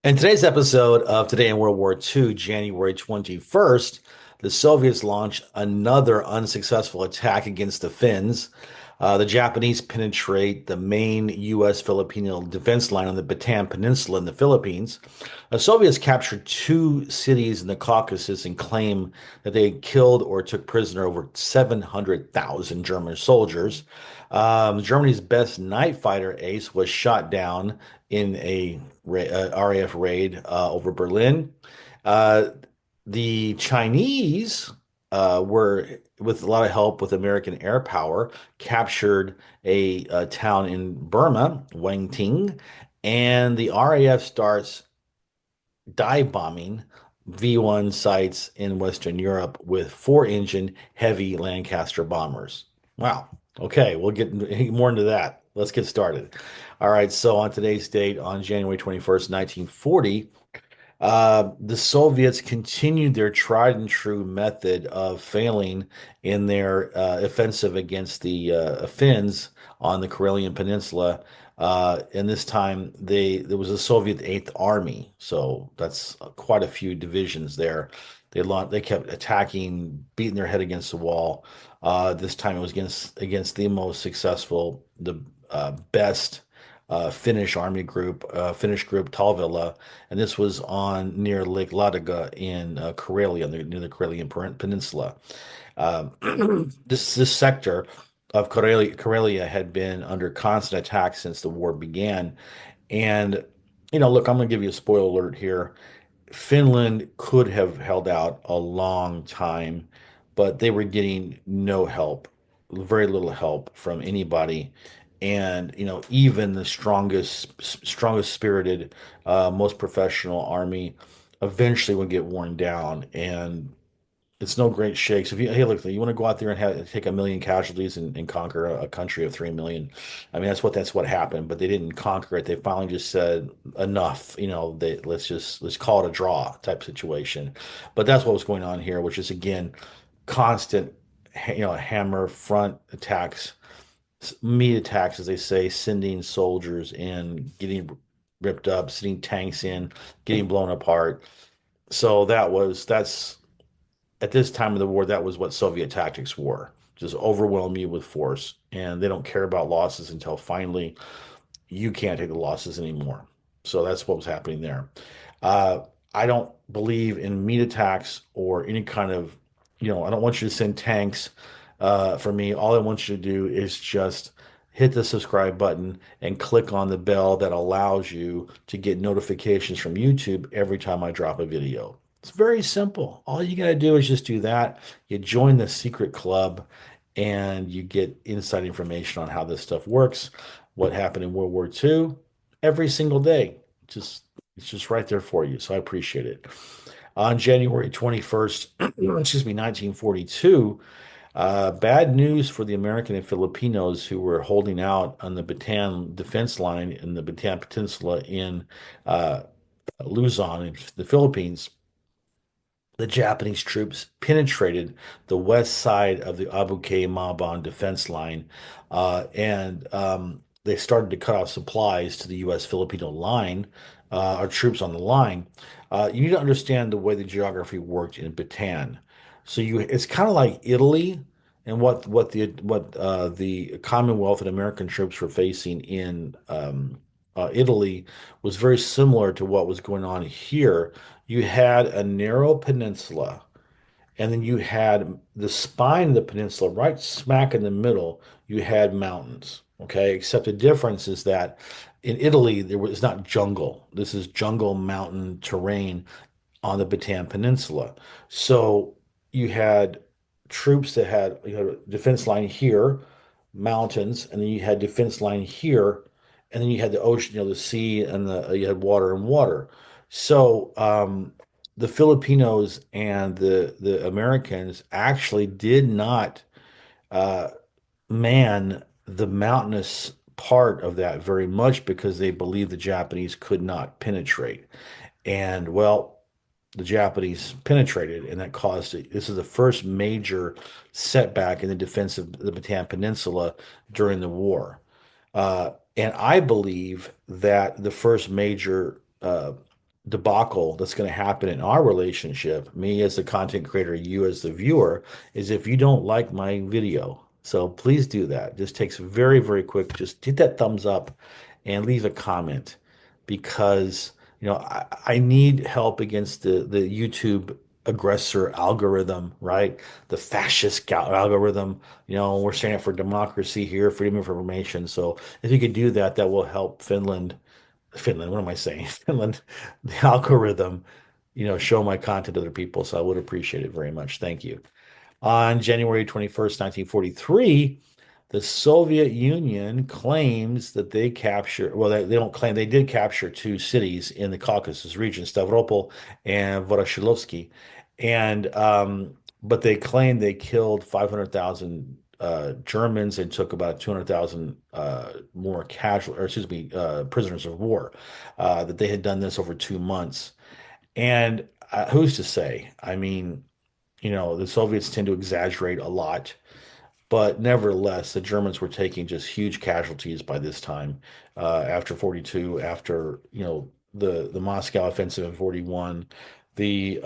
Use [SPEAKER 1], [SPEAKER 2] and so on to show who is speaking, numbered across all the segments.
[SPEAKER 1] In today's episode of Today in World War II, January 21st, the Soviets launched another unsuccessful attack against the Finns. The Japanese penetrate the main U.S. Filipino defense line on the Bataan Peninsula in the Philippines. The Soviets captured two cities in the Caucasus and claim that they killed or took prisoner over 700,000 German soldiers. Germany's best night fighter ace was shot down in a RAF raid over Berlin. Uh, the Chinese were, with a lot of help with American air power, captured a town in Burma, Wangting, and the RAF starts dive bombing V-1 sites in Western Europe with four-engine heavy Lancaster bombers. Wow. Okay, we'll get more into that. Let's get started. All right, so on today's date, on January 21st, 1940, the Soviets continued their tried and true method of failing in their offensive against the Finns on the Karelian Peninsula. And this time, there was a Soviet Eighth Army, so that's quite a few divisions there. They kept attacking, beating their head against the wall. This time, it was against the most successful, the best Finnish army group, Finnish group Talvilla, and this was on near Lake Ladoga in Karelia, near the Karelian Peninsula. This sector of Karelia had been under constant attack since the war began, and look, I'm going to give you a spoiler alert here. Finland could have held out a long time, but they were getting no help, very little help from anybody. And even the strongest spirited, most professional army eventually would get worn down. And it's no great shakes. If you hey look, you want to go out there and take 1 million casualties and conquer a country of 3 million. I mean, that's what happened. But they didn't conquer it. They finally just said enough. Let's call it a draw type situation. But that's what was going on here, which is again constant, hammer front attacks, meat attacks, as they say, sending soldiers in, getting ripped up, sending tanks in, getting blown apart. So that's at this time of the war, that was what Soviet tactics were. Just overwhelm you with force, and they don't care about losses until finally you can't take the losses anymore. So that's what was happening there. Uh, I don't believe in meat attacks or any kind of, I don't want you to send tanks for me. All I want you to do is just hit the subscribe button and click on the bell that allows you to get notifications from YouTube every time I drop a video. It's very simple. All you got to do is just do that. You join the secret club and you get inside information on how this stuff works, what happened in World War II every single day. Just it's just right there for you. So I appreciate it. On January 21st, excuse me, 1942, bad news for the American and Filipinos who were holding out on the Bataan defense line in the Bataan Peninsula in uh, Luzon in the Philippines. The Japanese troops penetrated the west side of the Abu Kay Maban defense line, and they started to cut off supplies to the U.S. Filipino line, our troops on the line. You need to understand the way the geography worked in Bataan. It's kind of like Italy and what the Commonwealth and American troops were facing in Italy was very similar to what was going on here. You had a narrow peninsula, and then you had the spine of the peninsula right smack in the middle. You had mountains. Okay, except the difference is that in Italy there was not jungle. This is jungle mountain terrain on the Bataan Peninsula. So you had troops that had defense line here, mountains, and then you had defense line here, and then you had the ocean, the sea, and you had water and water. So the Filipinos and the Americans actually did not uh, man the mountainous part of that very much because they believed the Japanese could not penetrate. And well, the Japanese penetrated, and that caused it. This is the first major setback in the defense of the Bataan Peninsula during the war. And I believe that the first major debacle that's going to happen in our relationship, me as the content creator, you as the viewer, is if you don't like my video. So please do that. Just takes very, very quick. Just hit that thumbs up and leave a comment because I need help against the YouTube aggressor algorithm, right? The fascist algorithm. We're standing up for democracy here, freedom of information. So if you could do that, that will help Finland, what am I saying? Finland, the algorithm, show my content to other people. So I would appreciate it very much. Thank you. On January 21st, 1943, the Soviet Union claims that they capture, well, they don't claim, they did capture two cities in the Caucasus region, Stavropol and Voroshilovsky. And, but they claim they killed 500,000 Germans and took about 200,000 more casual, or excuse me, prisoners of war. That they had done this over 2 months. And who's to say? I mean, the Soviets tend to exaggerate a lot, but nevertheless, the Germans were taking just huge casualties by this time. After 42, after the Moscow offensive in 41, the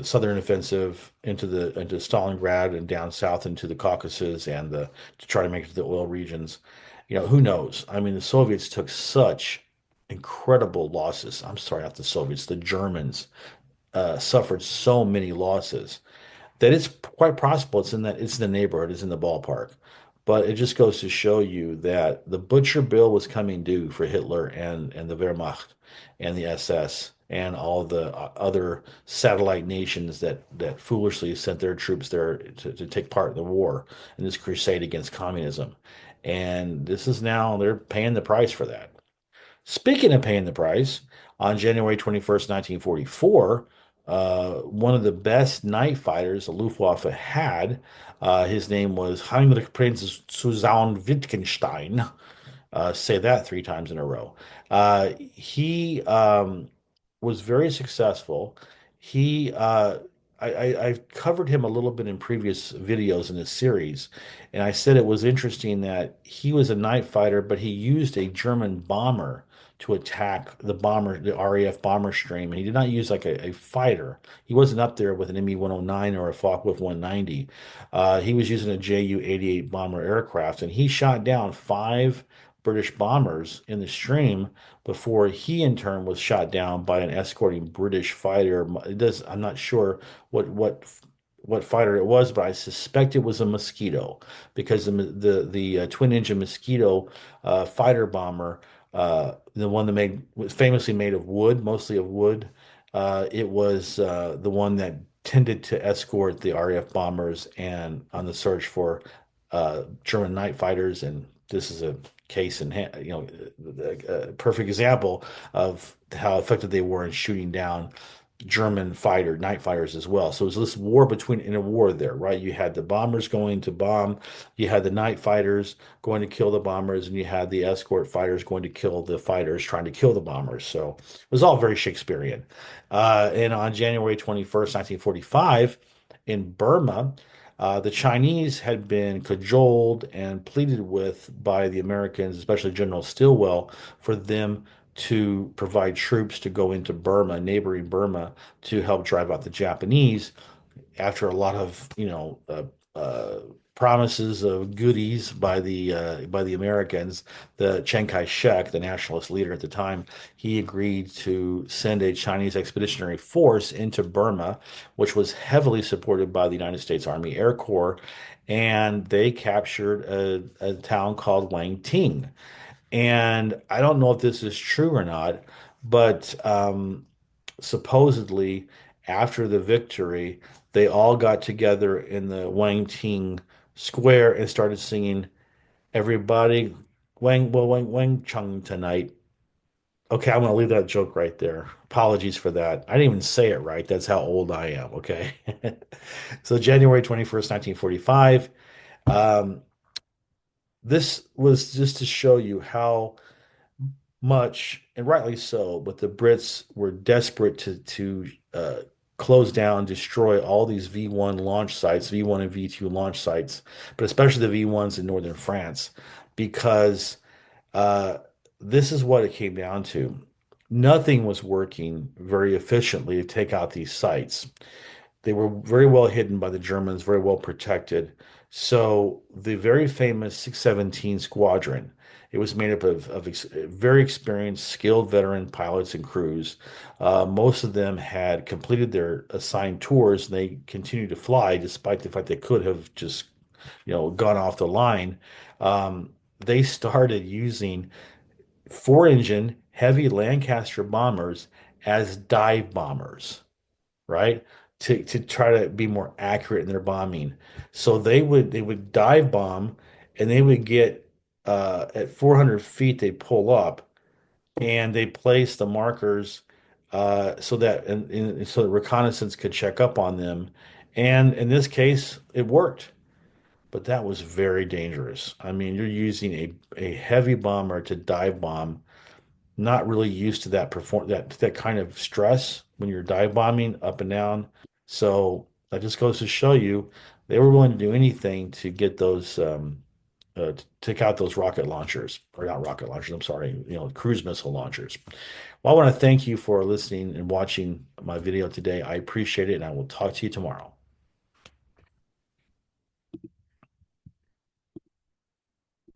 [SPEAKER 1] southern offensive into Stalingrad and down south into the Caucasus and the to try to make it to the oil regions. Who knows? I mean, the Soviets took such incredible losses. I'm sorry, not the Soviets, the Germans suffered so many losses that it's quite possible it's in the neighborhood, it's in the ballpark. But it just goes to show you that the butcher bill was coming due for Hitler and the Wehrmacht and the SS and all the other satellite nations that foolishly sent their troops there to take part in the war in this crusade against communism. And this is now they're paying the price for that. Speaking of paying the price, on January 21st, 1944, one of the best night fighters the Luftwaffe had, his name was Heinrich Prinz Susan Wittgenstein. Say that three times in a row. He was very successful. He, I've covered him a little bit in previous videos in this series, and I said it was interesting that he was a night fighter, but he used a German bomber to attack the RAF bomber stream, and he did not use like a fighter. He wasn't up there with an Me-109 or a Focke-Wulf 190. He was using a Ju-88 bomber aircraft, and he shot down five British bombers in the stream before he in turn was shot down by an escorting British fighter. I'm not sure what fighter it was, but I suspect it was a Mosquito because the twin engine Mosquito fighter bomber, the one that was famously made of wood, mostly of wood. It was the one that tended to escort the RAF bombers and on the search for German night fighters, and this is a case in hand, a perfect example of how effective they were in shooting down German night fighters as well. So it was this war in a war there, right? You had the bombers going to bomb, you had the night fighters going to kill the bombers, and you had the escort fighters going to kill the fighters trying to kill the bombers. So it was all very Shakespearean. And on January 21st, 1945, in Burma, the Chinese had been cajoled and pleaded with by the Americans, especially General Stilwell, for them to provide troops to go into Burma, neighboring Burma, to help drive out the Japanese after a lot of, promises of goodies by the Americans. The Chiang Kai-shek, the nationalist leader at the time, he agreed to send a Chinese expeditionary force into Burma, which was heavily supported by the United States Army Air Corps, and they captured a town called Wang Ting. And I don't know if this is true or not, but supposedly after the victory, they all got together in the Wang Ting Square and started singing "Everybody Wang Chung tonight." Okay, I'm gonna leave that joke right there. Apologies for that. I didn't even say it right. That's how old I am. Okay. So January 21st, 1945. Um, this was just to show you how much, and rightly so, but the Brits were desperate to close down, destroy all these V1 launch sites, V1 and V2 launch sites, but especially the V1s in northern France, because uh, this is what it came down to. nothing was working very efficiently to take out these sites. They were very well hidden by the Germans, very well protected. So the very famous 617 Squadron, it was made up of very experienced, skilled veteran pilots and crews. Most of them had completed their assigned tours, and they continued to fly despite the fact they could have just, gone off the line. They started using four-engine heavy Lancaster bombers as dive bombers, right? To try to be more accurate in their bombing. So they would dive bomb, and they would get at 400 feet they pull up, and they place the markers so that reconnaissance could check up on them. And in this case, it worked. But that was very dangerous. I mean, you're using a heavy bomber to dive bomb, not really used to that kind of stress when you're dive bombing up and down. So that just goes to show you they were willing to do anything to get those to take out those rocket launchers, or not rocket launchers, I'm sorry, cruise missile launchers. Well, I want to thank you for listening and watching my video today. I appreciate it, and I will talk to you tomorrow.